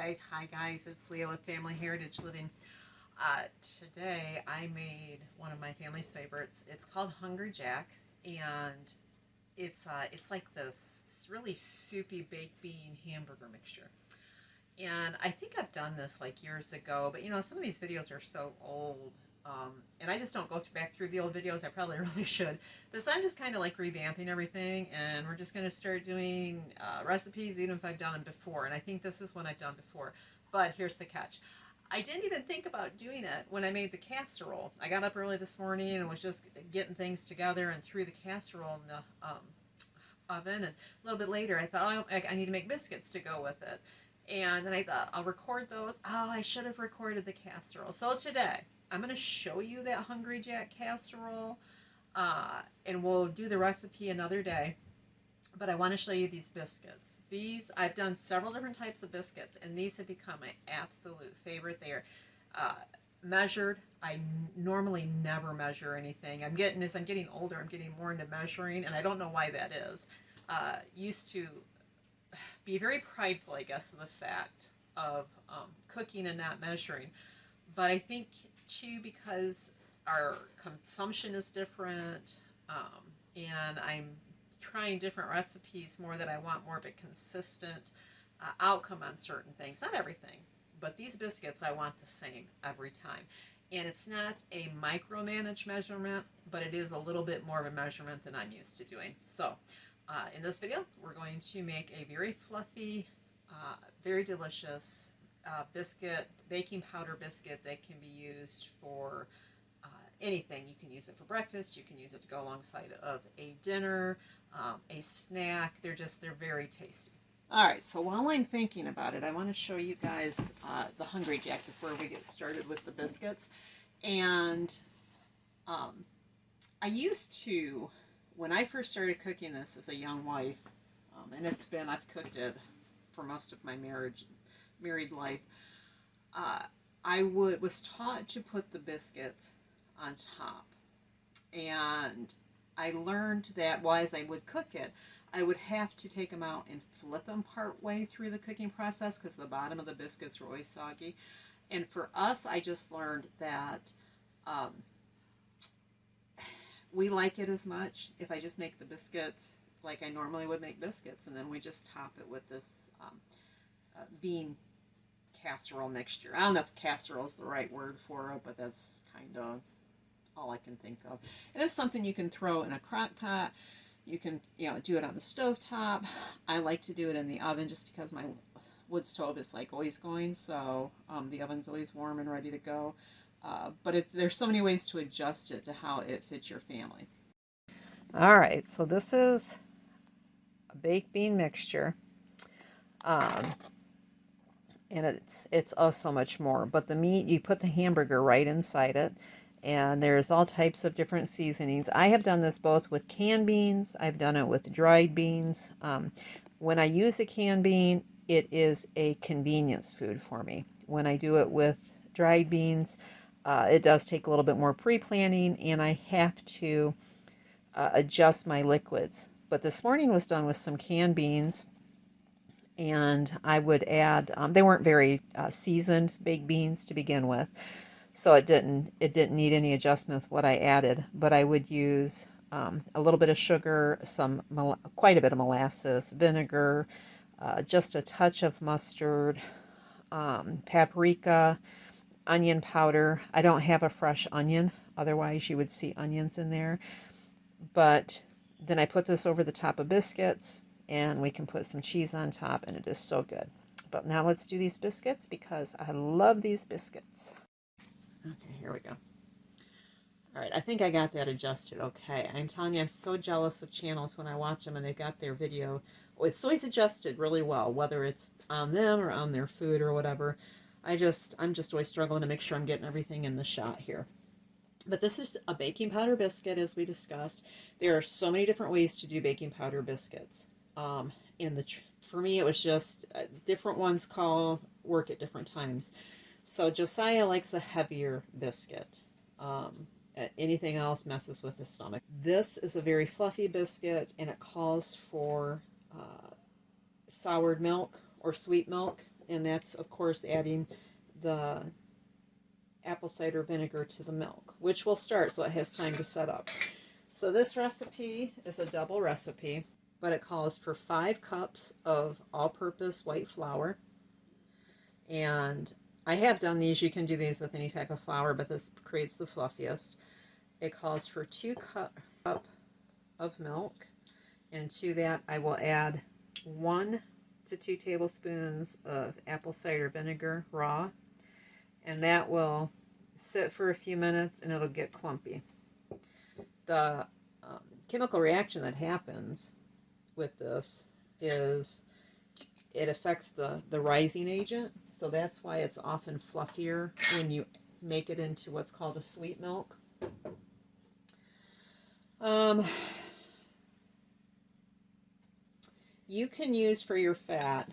Downright. Hi guys, it's Leah with Family Heritage Living. Today I made one of my family's favorites. It's called Hungry Jack, and it's like this really soupy baked bean hamburger mixture. And I think I've done this like years ago, but you know, some of these videos are so old. And I just don't go back through the old videos. I probably really should. This I'm just kind of like revamping everything, and we're just going to start doing recipes even if I've done them before. And I think this is one I've done before. But here's the catch. I didn't even think about doing it when I made the casserole. I got up early this morning and was just getting things together and threw the casserole in the oven. And a little bit later I thought, oh, I need to make biscuits to go with it. And then I thought, I'll record those. Oh, I should have recorded the casserole. So today, I'm going to show you that Hungry Jack casserole, and we'll do the recipe another day. But I want to show you these biscuits. These, I've done several different types of biscuits, and these have become my absolute favorite. They are measured. I normally never measure anything. As I'm getting older, I'm getting more into measuring, and I don't know why that is. Used to be very prideful, I guess, of the fact of cooking and not measuring. But I think, too, because our consumption is different, and I'm trying different recipes more that I want more of a consistent outcome on certain things. Not everything, but these biscuits I want the same every time. And it's not a micromanaged measurement, but it is a little bit more of a measurement than I'm used to doing. So in this video, we're going to make a very fluffy, very delicious biscuit, baking powder biscuit that can be used for anything. You can use it for breakfast, you can use it to go alongside of a dinner, a snack. They're very tasty. Alright, so while I'm thinking about it, I want to show you guys the Hungry Jack before we get started with the biscuits. And I used to, when I first started cooking this as a young wife, and I've cooked it for most of my married life, I was taught to put the biscuits on top. And I learned that as I would cook it, I would have to take them out and flip them part way through the cooking process because the bottom of the biscuits were always soggy. And for us, I just learned that we like it as much if I just make the biscuits like I normally would make biscuits, and then we just top it with this bean casserole mixture. I don't know if casserole is the right word for it, but that's kind of all I can think of. It is something you can throw in a crock pot. You can, do it on the stove top. I like to do it in the oven just because my wood stove is like always going, so the oven's always warm and ready to go. But there's so many ways to adjust it to how it fits your family. All right, so this is a baked bean mixture. And it's oh so much more. But the meat, you put the hamburger right inside it. And there's all types of different seasonings. I have done this both with canned beans. I've done it with dried beans. When I use a canned bean, it is a convenience food for me. When I do it with dried beans, it does take a little bit more pre-planning, and I have to adjust my liquids. But this morning was done with some canned beans, and I would add, they weren't very seasoned baked beans to begin with. So it didn't need any adjustment with what I added, but I would use a little bit of sugar, quite a bit of molasses, vinegar, just a touch of mustard, paprika, onion powder. I don't have a fresh onion, otherwise you would see onions in there. But then I put this over the top of biscuits, and we can put some cheese on top, and it is so good. But now let's do these biscuits because I love these biscuits. Okay, here we go. All right, I think I got that adjusted okay. I'm telling you, I'm so jealous of channels when I watch them and they've got their video. It's always adjusted really well, whether it's on them or on their food or whatever. I'm just always struggling to make sure I'm getting everything in the shot here. But this is a baking powder biscuit, as we discussed. There are so many different ways to do baking powder biscuits. For me, it was just different ones work at different times. So Josiah likes a heavier biscuit. Anything else messes with his stomach. This is a very fluffy biscuit, and it calls for soured milk or sweet milk. and that's, of course, adding the apple cider vinegar to the milk, which will start so it has time to set up. So this recipe is a double recipe, but it calls for 5 cups of all-purpose white flour. And I have done these. You can do these with any type of flour, but this creates the fluffiest. It calls for 2 cups of milk, and to that I will add 1 to 2 tablespoons of apple cider vinegar raw, and that will sit for a few minutes and it'll get clumpy. The chemical reaction that happens with this is it affects the rising agent, so that's why it's often fluffier when you make it into what's called a sweet milk. You can use for your fat,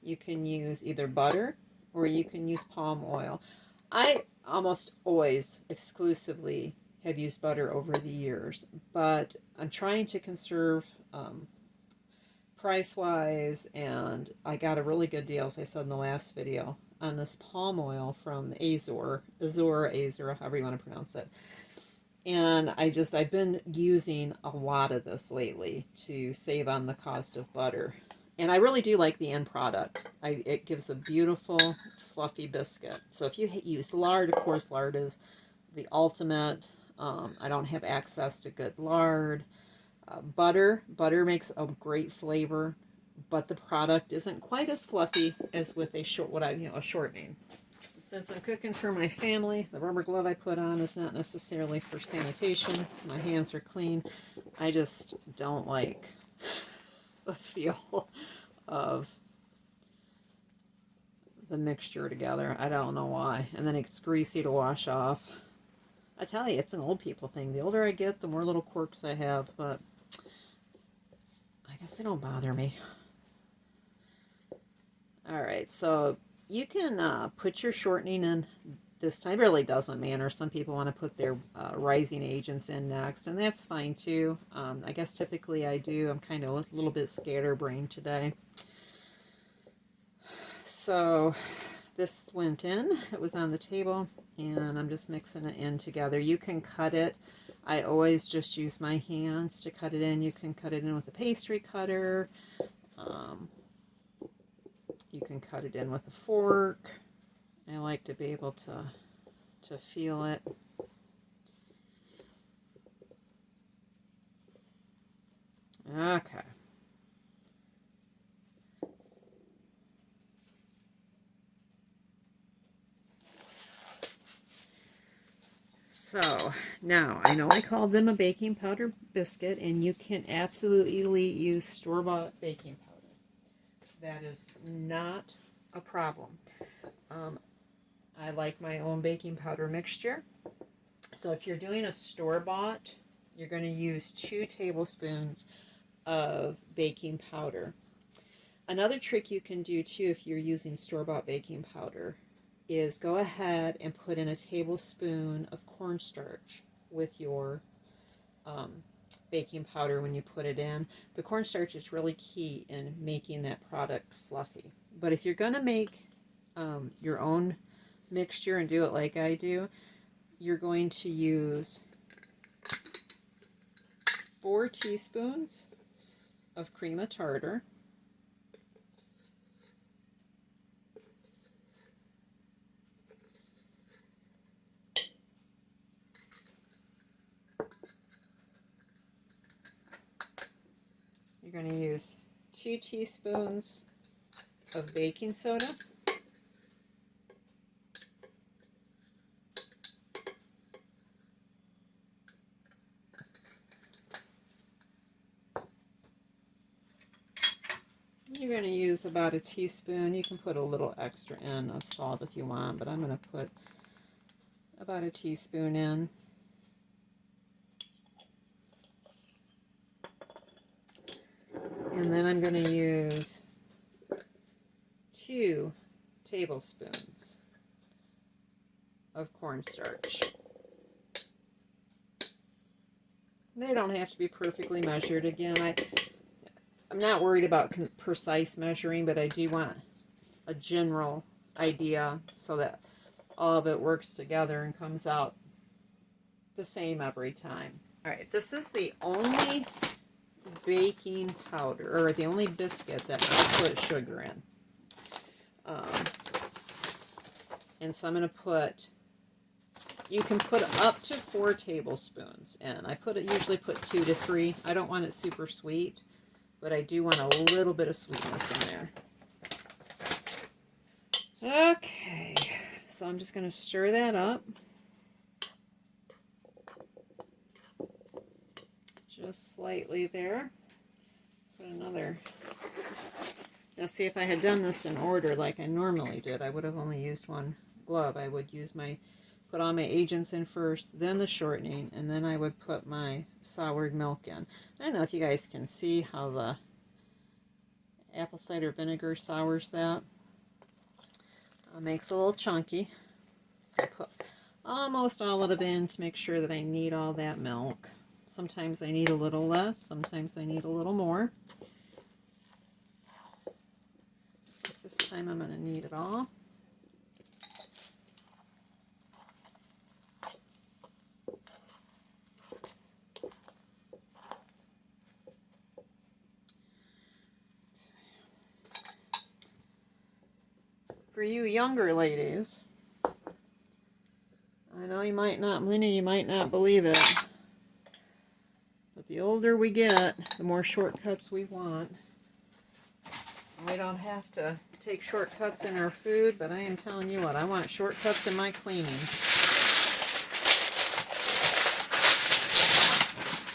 you can use either butter or you can use palm oil. I almost always exclusively have used butter over the years, but I'm trying to conserve price-wise, and I got a really good deal, as I said in the last video, on this palm oil from Azor, however you want to pronounce it. And I've been using a lot of this lately to save on the cost of butter. And I really do like the end product. It gives a beautiful, fluffy biscuit. So if you use lard, of course, lard is the ultimate. I don't have access to good lard. Butter makes a great flavor, but the product isn't quite as fluffy as with a shortening. Since I'm cooking for my family, the rubber glove I put on is not necessarily for sanitation. My hands are clean. I just don't like the feel of the mixture together. I don't know why. And then it's greasy to wash off. I tell you, it's an old people thing. The older I get, the more little quirks I have, but I guess they don't bother me. All right, so you can put your shortening in this time. It really doesn't matter. Some people want to put their rising agents in next, and that's fine too. I guess typically I do. I'm kind of a little bit scatterbrained today. So this went in. It was on the table, and I'm just mixing it in together. You can cut it. I always just use my hands to cut it in. You can cut it in with a pastry cutter. You can cut it in with a fork. I like to be able to feel it. Okay. So now I know I called them a baking powder biscuit, and you can absolutely use store-bought baking powder. That is not a problem. I like my own baking powder mixture. So if you're doing a store-bought, you're going to use 2 tablespoons of baking powder. Another trick you can do too if you're using store-bought baking powder is go ahead and put in a tablespoon of cornstarch with your baking powder when you put it in. The cornstarch is really key in making that product fluffy. But if you're going to make your own mixture and do it like I do, you're going to use 4 teaspoons of cream of tartar, you're going to use 2 teaspoons of baking soda, you're going to use about a teaspoon. You can put a little extra in of salt if you want, but I'm going to put about a teaspoon in. And then I'm going to use 2 tablespoons of cornstarch. They don't have to be perfectly measured. Again, I'm not worried about precise measuring, but I do want a general idea so that all of it works together and comes out the same every time. All right, this is the only baking powder, or the only biscuit that I put sugar in. And so I'm going to put, you can put up to 4 tablespoons in. I usually put 2 to 3. I don't want it super sweet, but I do want a little bit of sweetness in there. Okay, so I'm just going to stir that up. Just slightly there. Put another. Now see, if I had done this in order like I normally did, I would have only used one glove. I would use put all my agents in first, then the shortening, and then I would put my soured milk in. I don't know if you guys can see how the apple cider vinegar sours that. It makes it a little chunky. So I put almost all of it in to make sure that I need all that milk. Sometimes I need a little less, sometimes I need a little more. This time I'm going to need it all. For you younger ladies, I know you might not, many of you might not believe it, but the older we get, the more shortcuts we want. We don't have to take shortcuts in our food, but I am telling you what, I want shortcuts in my cleaning.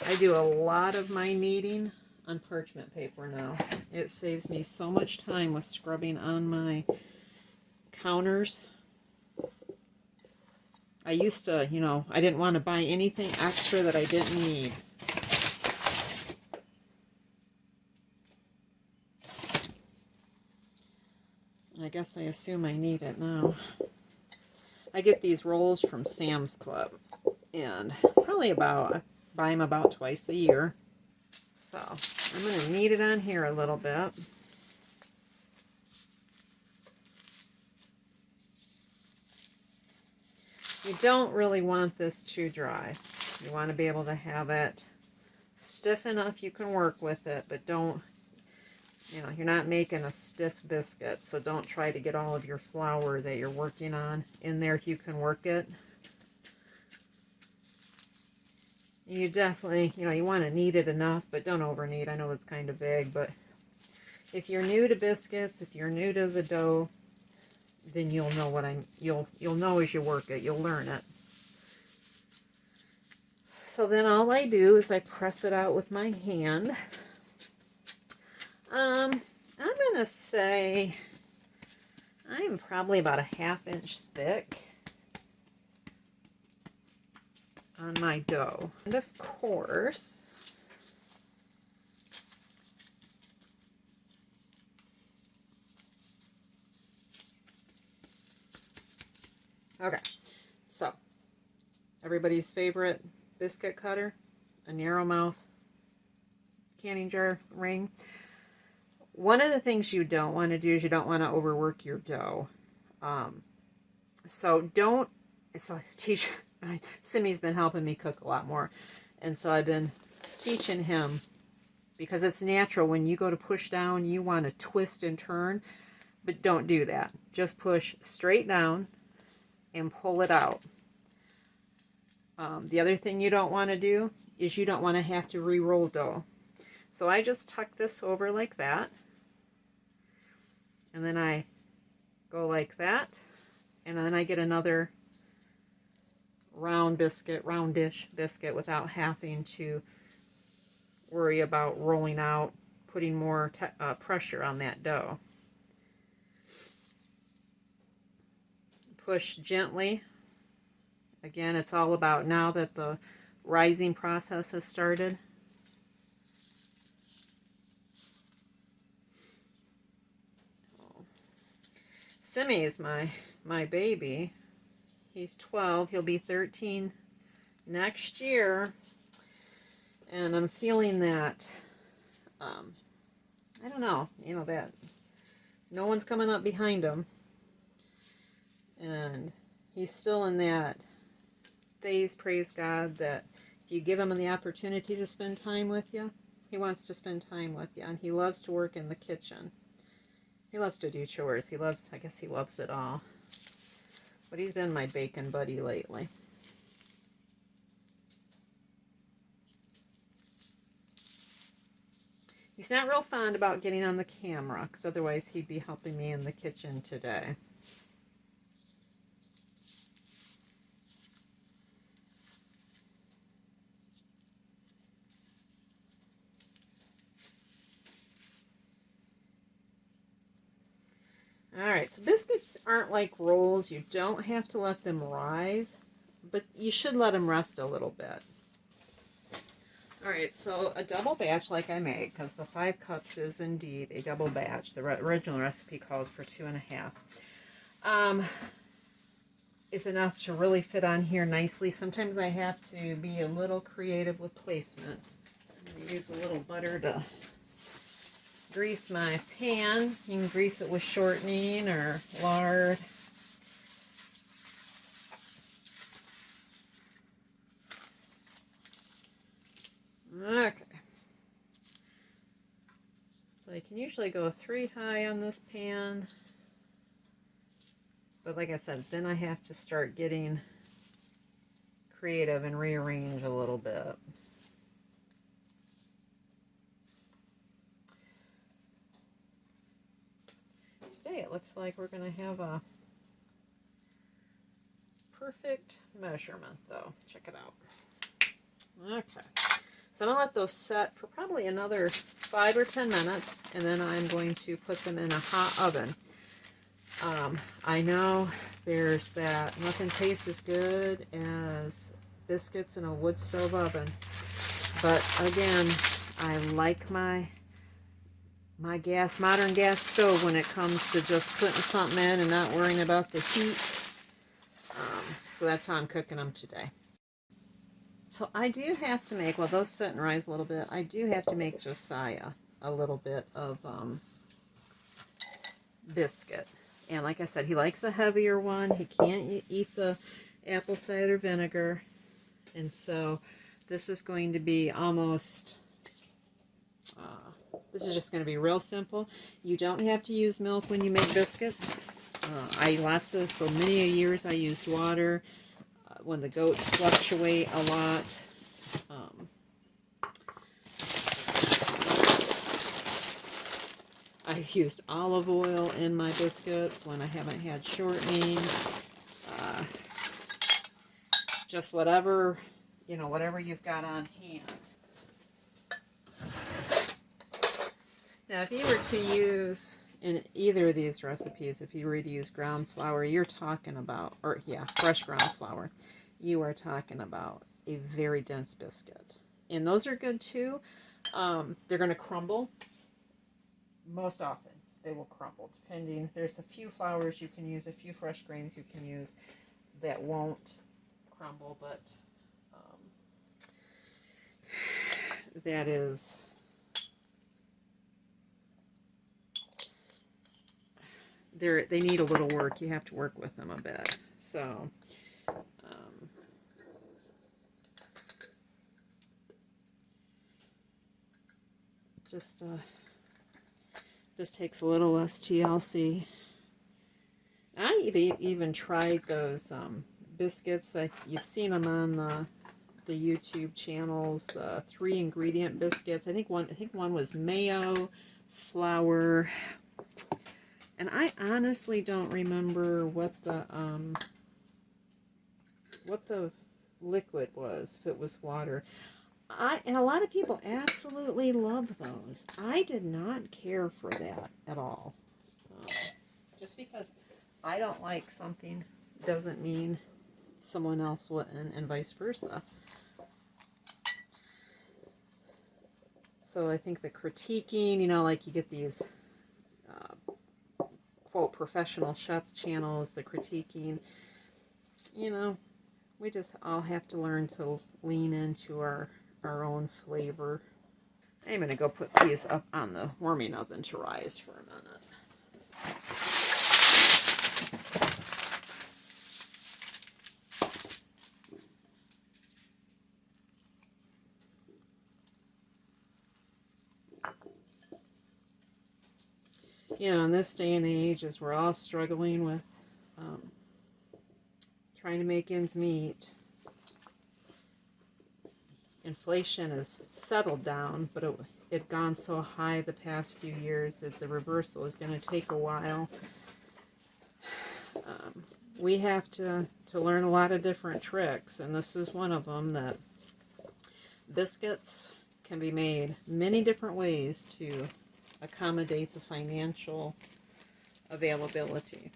I do a lot of my kneading on parchment paper now. It saves me so much time with scrubbing on my counters. I used to, you know, I didn't want to buy anything extra that I didn't need. I guess I assume I need it now. I get these rolls from Sam's Club, and probably I buy them about twice a year. So I'm going to knead it on here a little bit. You don't really want this too dry. You want to be able to have it stiff enough you can work with it, but don't, you know, you're not making a stiff biscuit, so don't try to get all of your flour that you're working on in there if you can work it. You definitely, you know, you want to knead it enough, but don't over knead. I know it's kind of big, but if you're new to biscuits, if you're new to the dough, then you'll know what you'll know as you work it. You'll learn it. So then all I do is I press it out with my hand. I'm going to say I'm probably about a 1/2 inch thick on my dough. And of course, okay, so everybody's favorite biscuit cutter, a narrow mouth canning jar ring. One of the things you don't want to do is you don't want to overwork your dough. So Simmy's been helping me cook a lot more, and so I've been teaching him, because it's natural when you go to push down, you want to twist and turn, but don't do that. Just push straight down and pull it out. The other thing you don't want to do is you don't want to have to re-roll dough. So I just tuck this over like that, and then I go like that, and then I get another roundish biscuit without having to worry about rolling out, putting more pressure on that dough. Push gently. Again, it's all about now that the rising process has started. Simmy is my baby. He's 12. He'll be 13 next year. And I'm feeling that, I don't know, you know, that No one's coming up behind him. And he's still in that phase, praise God, that if you give him the opportunity to spend time with you, he wants to spend time with you. And he loves to work in the kitchen. He loves to do chores. I guess he loves it all. But he's been my bacon buddy lately. He's not real fond about getting on the camera, because otherwise he'd be helping me in the kitchen today. Alright, so biscuits aren't like rolls. You don't have to let them rise, but you should let them rest a little bit. Alright, so a double batch like I made, because the 5 cups is indeed a double batch. The original recipe calls for 2.5. Is enough to really fit on here nicely. Sometimes I have to be a little creative with placement. I'm going to use a little butter to grease my pan. You can grease it with shortening or lard. Okay. So I can usually go 3 high on this pan. But like I said, then I have to start getting creative and rearrange a little bit. Today it looks like we're going to have a perfect measurement though. Check it out. Okay. So I'm going to let those set for probably another 5 or 10 minutes, and then I'm going to put them in a hot oven. I know there's that nothing tastes as good as biscuits in a wood stove oven, but again, I like my modern gas stove when it comes to just putting something in and not worrying about the heat. So that's how I'm cooking them today. So I do have to make, while those sit and rise a little bit, I do have to make Josiah a little bit of biscuit. And like I said, he likes a heavier one. He can't eat the apple cider vinegar. And so this is going to be almost, this is just going to be real simple. You don't have to use milk when you make biscuits. For many years I used water. When the goats fluctuate a lot. I've used olive oil in my biscuits when I haven't had shortening. Just whatever, whatever you've got on hand. Now, if you were to use, in either of these recipes, if you were to use ground flour, you're talking about, fresh ground flour, you are talking about a very dense biscuit. And those are good too. They're going to crumble. Most often they will crumble, depending. There's a few flours you can use, a few fresh grains you can use that won't crumble, but that is... They need a little work. You have to work with them a bit. So, this takes a little less TLC. I even tried those biscuits. You've seen them on the YouTube channels. The 3-ingredient biscuits. I think one was mayo, flour. And I honestly don't remember what the liquid was, if it was water. And a lot of people absolutely love those. I did not care for that at all. Just because I don't like something doesn't mean someone else wouldn't, and vice versa. So I think the critiquing, like you get these quote professional chef channels, the critiquing, we just all have to learn to lean into our own flavor. I'm going to go put these up on the warming oven to rise for a minute. You know, in this day and age, as we're all struggling with trying to make ends meet, inflation has settled down, but it gone so high the past few years that the reversal is going to take a while. We have to learn a lot of different tricks, and this is one of them, that biscuits can be made many different ways to accommodate the financial availability.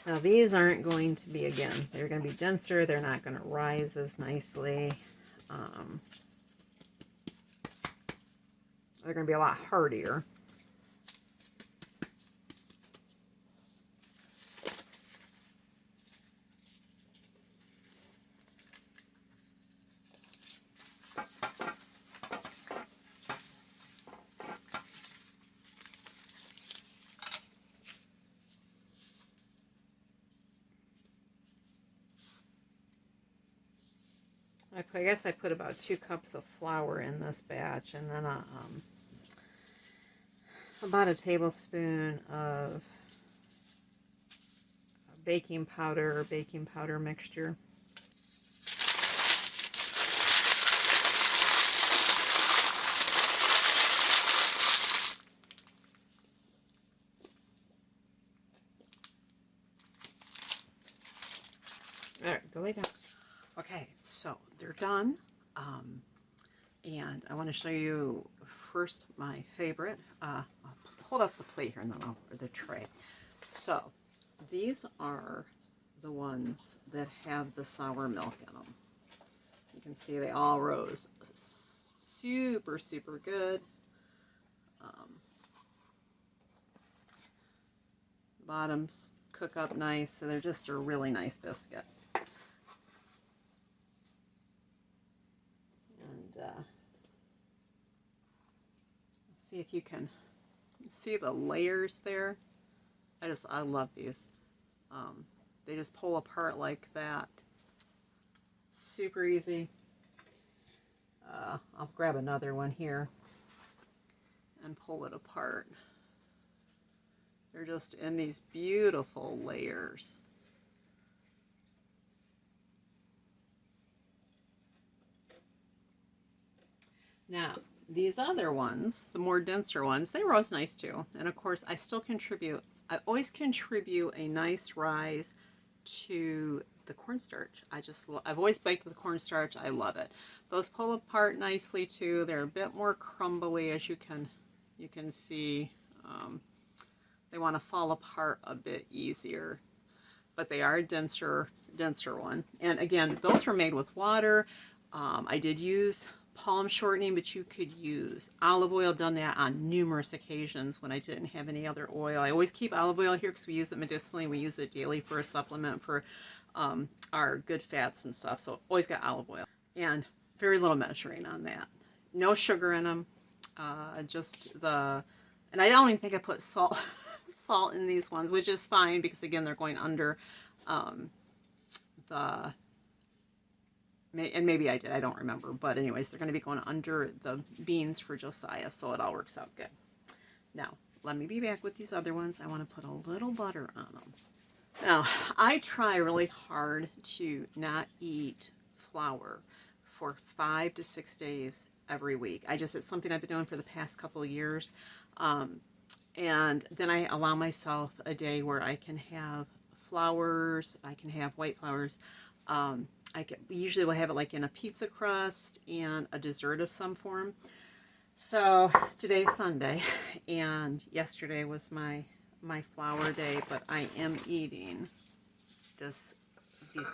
Now these aren't going to be, again, they're going to be denser, they're not going to rise as nicely. They're going to be a lot heartier. I guess I put about 2 cups of flour in this batch, and then about a tablespoon of baking powder or baking powder mixture. All right, go lay down. Okay, so they're done, and I want to show you first my favorite. I'll hold up the plate here and then or the tray. So these are the ones that have the sour milk in them. You can see they all rose super, super good. Bottoms cook up nice, so they're just a really nice biscuit. See if you can see the layers there. I love these. They just pull apart like that. Super easy. I'll grab another one here and pull it apart. They're just in these beautiful layers. Now, these other ones, the more denser ones, they rose nice too. And of course, I always contribute a nice rise to the cornstarch. I've always baked with cornstarch. I love it. Those pull apart nicely too. They're a bit more crumbly, as you can see. They want to fall apart a bit easier, but they are a denser one. And again, those were made with water. I did use palm shortening, but you could use olive oil. Done that on numerous occasions when I didn't have any other oil. I always keep olive oil here because we use it medicinally. We use it daily for a supplement for our good fats and stuff. So always got olive oil, and very little measuring on that. No sugar in them. And I don't even think I put salt in these ones, which is fine because again, they're going under and maybe I did, I don't remember, but anyways, they're going to be going under the beans for Josiah, so it all works out good. Now, let me be back with these other ones. I want to put a little butter on them. Now, I try really hard to not eat flour for 5 to 6 days every week. It's something I've been doing for the past couple of years. And then I allow myself a day where I can have flours, I can have white flours. Usually will have it like in a pizza crust and a dessert of some form. So today's Sunday, and yesterday was my flour day, but I am eating these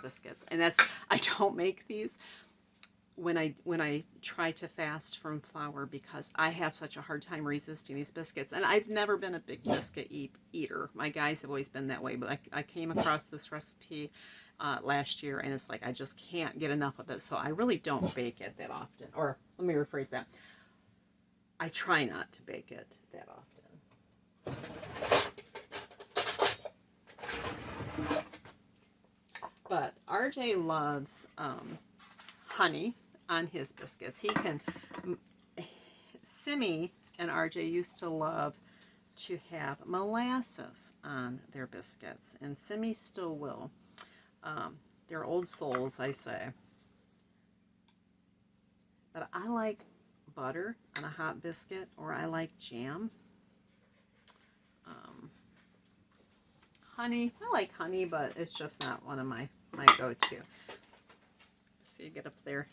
biscuits. And I don't make these when I try to fast from flour because I have such a hard time resisting these biscuits. And I've never been a big biscuit eater. My guys have always been that way, but I came across this recipe last year, and it's like I just can't get enough of it, so I really don't bake it that often. Or let me rephrase that. I try not to bake it that often. But RJ loves honey on his biscuits. He can, Simmy and RJ used to love to have molasses on their biscuits, and Simmy still will. They're old souls, I say. But I like butter on a hot biscuit, or I like jam. Honey, I like honey, but it's just not one of my go-to. So you get up there.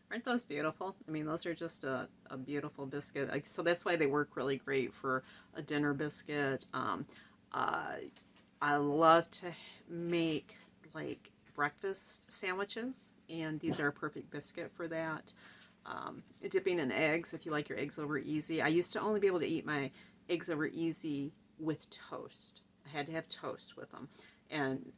Aren't those beautiful? I mean, those are just a beautiful biscuit. So that's why they work really great for a dinner biscuit. I love to make like breakfast sandwiches, and these are a perfect biscuit for that. Dipping in eggs, if you like your eggs over easy. I used to only be able to eat my eggs over easy with toast. I had to have toast with them, and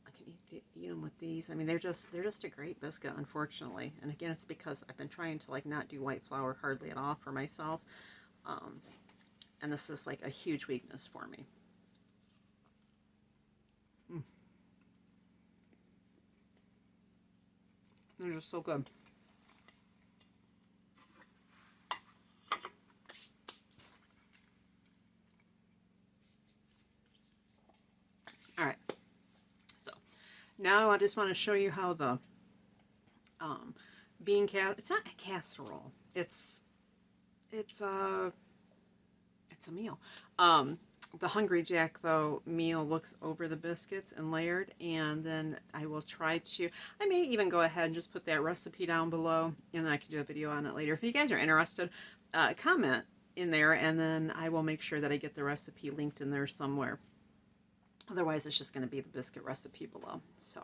I can eat them with these. I mean, they're just a great biscuit, unfortunately. And again, it's because I've been trying to like not do white flour hardly at all for myself, and this is like a huge weakness for me. They're just so good. All right, so now I just want to show you how the it's not a casserole, it's a meal. The Hungry Jack though meal looks over the biscuits and layered, and then I will try to, I may even go ahead and just put that recipe down below, and then I can do a video on it later. If you guys are interested, comment in there, and then I will make sure that I get the recipe linked in there somewhere. Otherwise, it's just going to be the biscuit recipe below. So,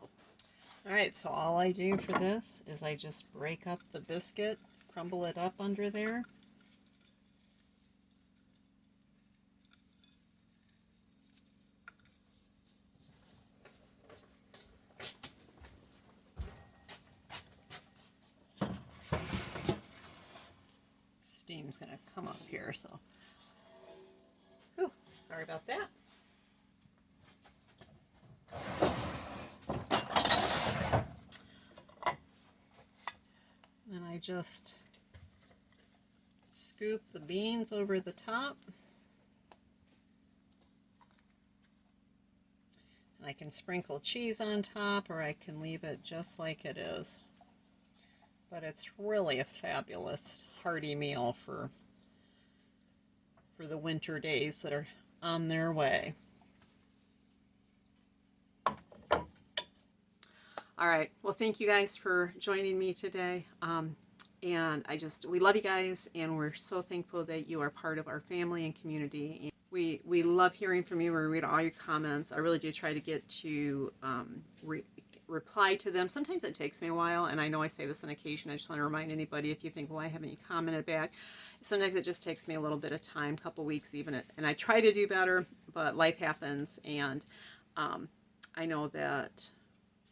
all right, so all I do for this is I just break up the biscuit, crumble it up under there. Steam's going to come up here, so. Ooh, sorry about that. Then I just scoop the beans over the top. And I can sprinkle cheese on top, or I can leave it just like it is. But it's really a fabulous hearty meal for the winter days that are on their way. All right, well, thank you guys for joining me today. And we love you guys, and we're so thankful that you are part of our family and community. And we love hearing from you. We read all your comments. I really do try to get to reply to them. Sometimes it takes me a while, and I know I say this on occasion. I just want to remind anybody, if you think, well, why haven't you commented back? Sometimes it just takes me a little bit of time, a couple weeks even, and I try to do better, but life happens, and I know that,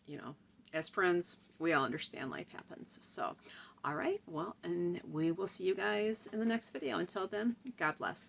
you know, as friends, we all understand life happens. So, all right, well, and we will see you guys in the next video. Until then, God bless.